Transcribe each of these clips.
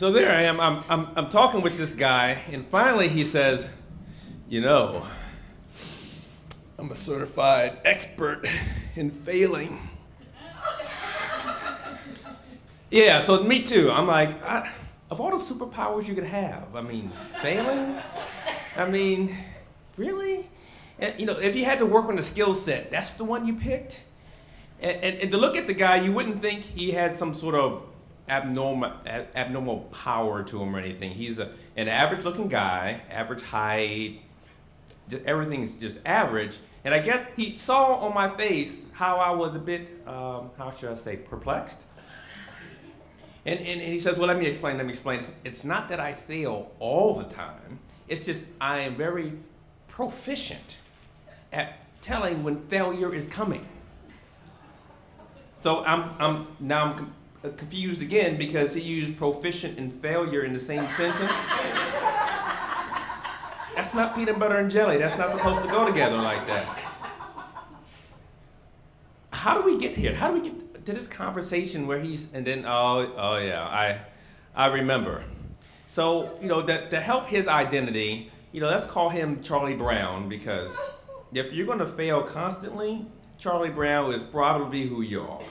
So there I am. I'm talking with this guy, and finally he says, "You know, I'm a certified expert in failing." Yeah, so me too. I'm like, of all the superpowers you could have, I mean, failing? I mean, really? And, you know, if you had to work on a skill set, that's the one you picked? And to look at the guy, you wouldn't think he had some sort of abnormal power to him or anything. He's an average-looking guy, average height, everything's just average. And I guess he saw on my face how I was a bit, how should I say, perplexed. And he says, well, let me explain. It's not that I fail all the time. It's just I am very proficient at telling when failure is coming. So I'm confused again because he used proficient and failure in the same sentence. That's not peanut butter and jelly. That's not supposed to go together like that. How do we get here? How do we get to this conversation where he's, and then, oh yeah, I remember. So, you know, to help his identity, you know, let's call him Charlie Brown, because if you're gonna fail constantly, Charlie Brown is probably who you are.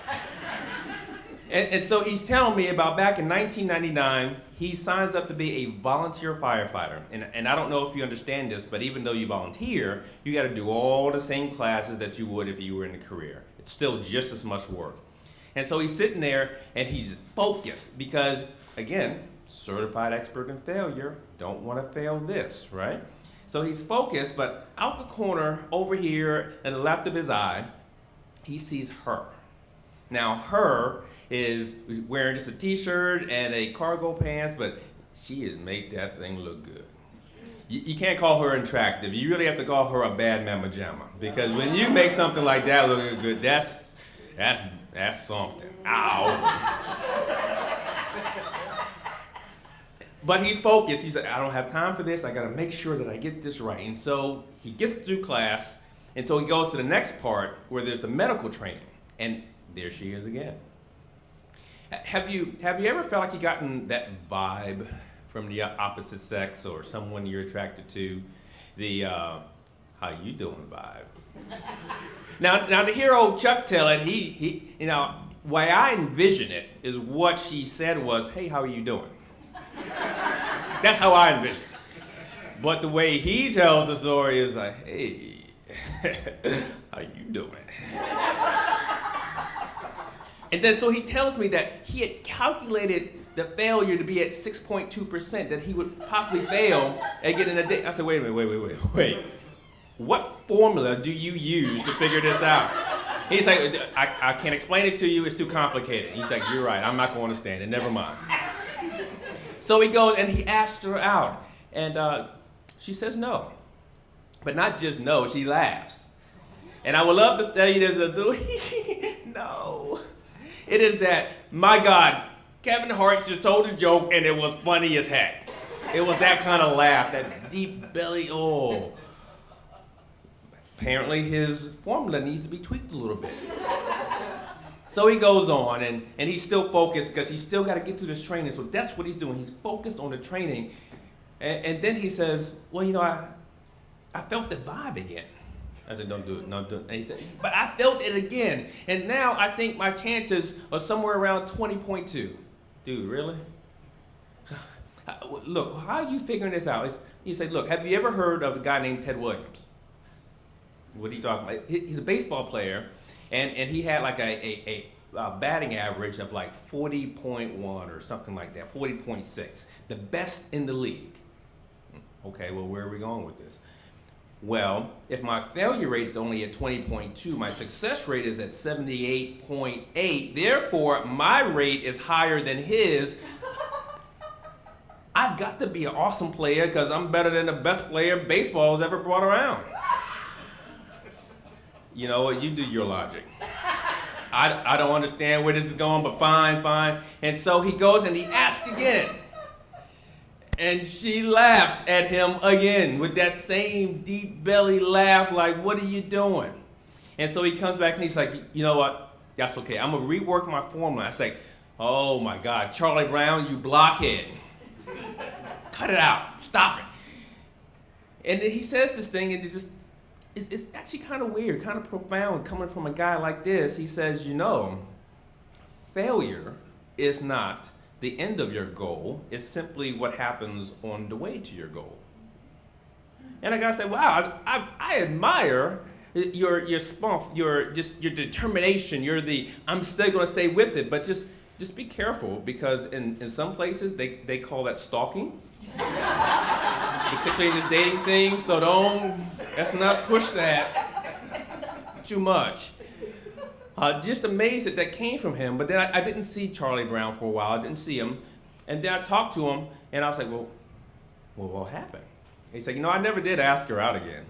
And so he's telling me about back in 1999, he signs up to be a volunteer firefighter. And I don't know if you understand this, but even though you volunteer, you gotta do all the same classes that you would if you were in a career. It's still just as much work. And so he's sitting there and he's focused because, again, certified expert in failure, don't wanna fail this, right? So he's focused, but out the corner over here in the left of his eye, he sees her. Now her is wearing just a t-shirt and a cargo pants, but she has made that thing look good. You can't call her attractive. You really have to call her a bad mamma jamma, because when you make something like that look good, that's something. Ow. But he's focused. He said, I don't have time for this. I got to make sure that I get this right. And so he gets through class, and so he goes to the next part where there's the medical training. And there she is again. Have you ever felt like you gotten that vibe from the opposite sex or someone you're attracted to? The how you doing vibe. Now to hear old Chuck tell it, he you know, way I envision it is what she said was, hey, how are you doing? That's how I envision it. But the way he tells the story is like, hey, how you doing? And then so he tells me that he had calculated the failure to be at 6.2%, that he would possibly fail at getting a date. I said, wait a minute, wait. What formula do you use to figure this out? He's like, I can't explain it to you, it's too complicated. He's like, you're right, I'm not going to understand it, never mind. So he goes and he asks her out, and she says no. But not just no, she laughs. And I would love to tell you there's a no. It is that, my God, Kevin Hart just told a joke and it was funny as heck. It was that kind of laugh, that deep belly, oh. Apparently his formula needs to be tweaked a little bit. So he goes on and he's still focused because he's still got to get through this training. So that's what he's doing. He's focused on the training. And then he says, well, you know, I felt the vibe again. I said, don't do it. And he said, but I felt it again. And now I think my chances are somewhere around 20.2. Dude, really? Look, how are you figuring this out? He said, look, have you ever heard of a guy named Ted Williams? What are you talking about? He's a baseball player, and he had like a batting average of like 40.1 or something like that, 40.6, the best in the league. Okay, well, where are we going with this? Well, if my failure rate is only at 20.2, my success rate is at 78.8, therefore my rate is higher than his. I've got to be an awesome player because I'm better than the best player baseball has ever brought around. You know what, you do your logic. I don't understand where this is going, but fine. And so he goes and he asks again. And she laughs at him again with that same deep belly laugh, like, what are you doing? And so he comes back and he's like, you know what, that's okay. I'm gonna rework my formula. I say, oh my God, Charlie Brown, you blockhead. cut it out, stop it. And then he says this thing, and it's actually kind of weird, kind of profound coming from a guy like this. He says, failure is not the end of your goal. It's simply what happens on the way to your goal. And I gotta say, wow, I admire your spunk, your determination. I'm still gonna stay with it, but just be careful, because in some places they call that stalking. Particularly in this dating thing, so let's not push that too much. Just amazed that came from him, but then I didn't see Charlie Brown for a while. I didn't see him, and then I talked to him, and I was like, well, what happened? He said, I never did ask her out again.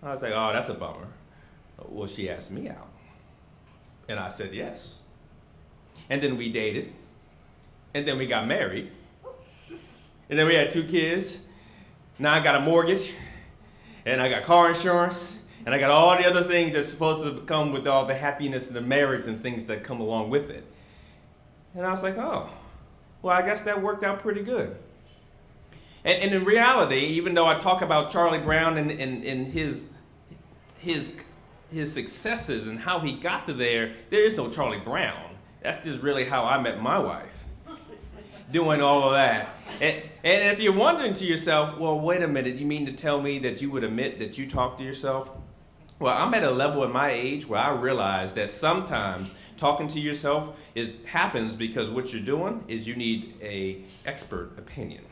I was like, oh, that's a bummer. Well, she asked me out, and I said yes. And then we dated, and then we got married, and then we had 2 kids. Now I got a mortgage, and I got car insurance, and I got all the other things that's supposed to come with all the happiness of the marriage and things that come along with it. And I was like, oh, well, I guess that worked out pretty good. And in reality, even though I talk about Charlie Brown and his successes and how he got to there is no Charlie Brown. That's just really how I met my wife, doing all of that. And if you're wondering to yourself, well, wait a minute, you mean to tell me that you would admit that you talk to yourself? Well, I'm at a level in my age where I realize that sometimes talking to yourself happens because what you're doing is you need an expert opinion.